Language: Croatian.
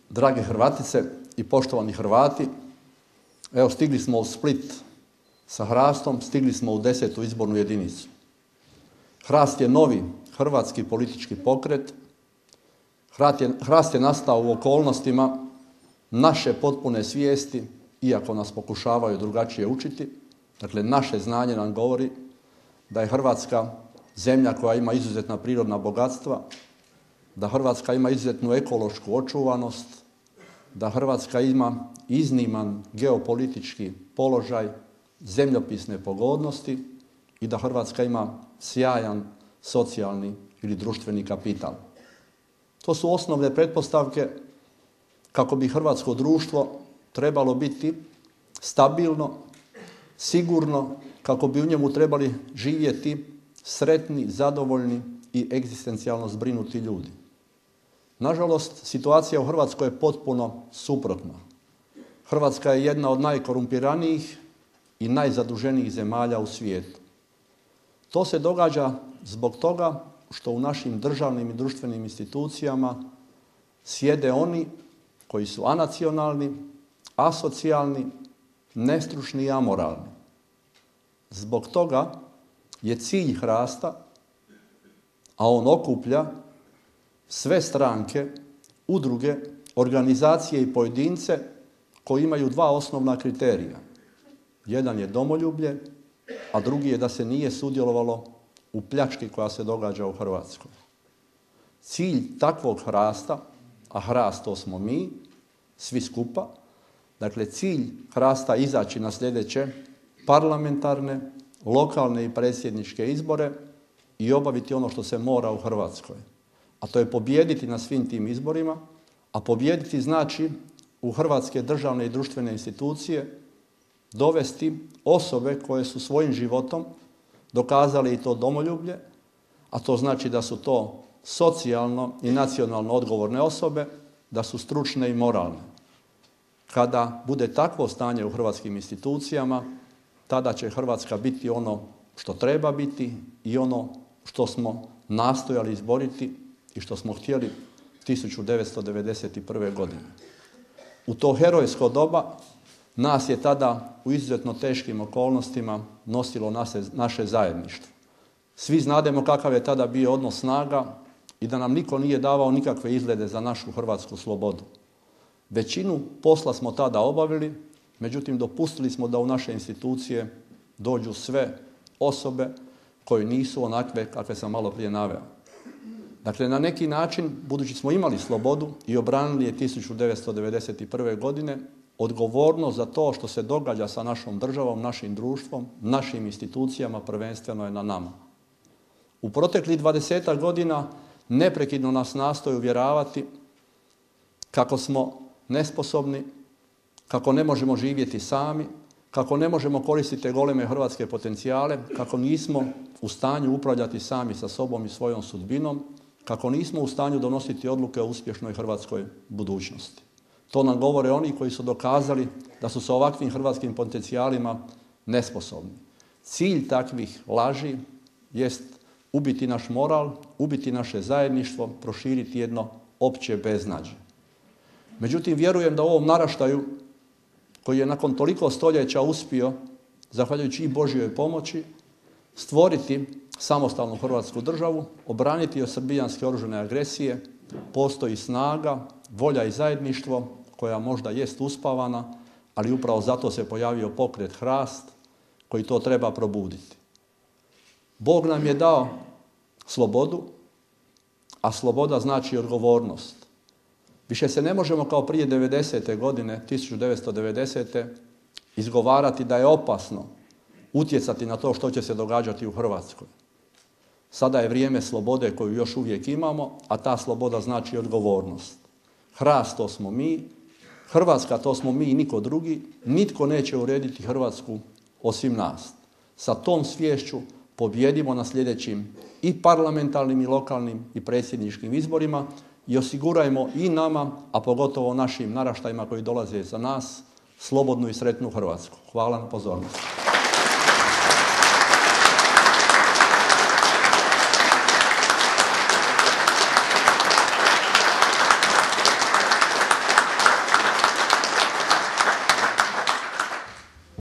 Drage Hrvatice i poštovani Hrvati, evo stigli smo u Split sa Hrastom, stigli smo u 10. izbornu jedinicu. Hrast je novi hrvatski politički pokret. Hrast je nastao u okolnostima naše potpune svijesti, iako nas pokušavaju drugačije učiti. Dakle, naše znanje nam govori da je Hrvatska zemlja koja ima izuzetna prirodna bogatstva, da Hrvatska ima izuzetnu ekološku očuvanost, da Hrvatska ima izniman geopolitički položaj, zemljopisne pogodnosti i da Hrvatska ima sjajan socijalni ili društveni kapital. To su osnovne pretpostavke kako bi hrvatsko društvo trebalo biti stabilno, sigurno, kako bi u njemu trebali živjeti sretni, zadovoljni i egzistencijalno zbrinuti ljudi. Nažalost, situacija u Hrvatskoj je potpuno suprotna. Hrvatska je jedna od najkorumpiranijih i najzaduženijih zemalja u svijetu. To se događa zbog toga što u našim državnim i društvenim institucijama sjede oni koji su anacionalni, asocijalni, nestručni i amoralni. Zbog toga je cilj Hrasta, a on okuplja sve stranke, udruge, organizacije i pojedince koji imaju dva osnovna kriterija. Jedan je domoljublje, a drugi je da se nije sudjelovalo u pljački koja se događa u Hrvatskoj. Cilj takvog Hrasta, a Hrast to smo mi, svi skupa, dakle cilj Hrasta je izaći na sljedeće parlamentarne, lokalne i predsjedničke izbore i obaviti ono što se mora u Hrvatskoj. A to je pobijediti na svim tim izborima, a pobijediti znači u hrvatske državne i društvene institucije dovesti osobe koje su svojim životom dokazali i to domoljublje, a to znači da su to socijalno i nacionalno odgovorne osobe, da su stručne i moralne. Kada bude takvo stanje u hrvatskim institucijama, tada će Hrvatska biti ono što treba biti i ono što smo nastojali izboriti i što smo htjeli 1991. godine. U to herojsko doba nas je tada u izuzetno teškim okolnostima nosilo naše zajedništvo. Svi znademo kakav je tada bio odnos snaga i da nam niko nije davao nikakve izglede za našu hrvatsku slobodu. Većinu posla smo tada obavili, međutim dopustili smo da u naše institucije dođu sve osobe koje nisu onakve kakve sam malo prije naveo. Dakle, na neki način, budući smo imali slobodu i obranili je 1991. godine, odgovornost za to što se događa sa našom državom, našim društvom, našim institucijama prvenstveno je na nama. U proteklih 20 godina neprekidno nas nastoje uvjeravati kako smo nesposobni, kako ne možemo živjeti sami, kako ne možemo koristiti goleme hrvatske potencijale, kako nismo u stanju upravljati sami sa sobom i svojom sudbinom, kako nismo u stanju donositi odluke o uspješnoj hrvatskoj budućnosti. To nam govore oni koji su dokazali da su sa ovakvim hrvatskim potencijalima nesposobni. Cilj takvih laži jest ubiti naš moral, ubiti naše zajedništvo, proširiti jedno opće beznađe. Međutim, vjerujem da u ovom naraštaju koji je nakon toliko stoljeća uspio, zahvaljujući i Božjoj pomoći, stvoriti samostalnu Hrvatsku državu, obraniti od srbijanske oružane agresije, postoji snaga, volja i zajedništvo koja možda jest uspavana, ali upravo zato se pojavio pokret Hrast koji to treba probuditi. Bog nam je dao slobodu, a sloboda znači odgovornost. Više se ne možemo kao prije 90. godine, 1990. izgovarati da je opasno utjecati na to što će se događati u Hrvatskoj. Sada je vrijeme slobode koju još uvijek imamo, a ta sloboda znači odgovornost. Hrast to smo mi, Hrvatska to smo mi i niko drugi, nitko neće urediti Hrvatsku osim nas. Sa tom sviješću pobijedimo na sljedećim i parlamentarnim i lokalnim i predsjedničkim izborima i osigurajmo i nama, a pogotovo našim naraštajima koji dolaze za nas, slobodnu i sretnu Hrvatsku. Hvala na pozornosti.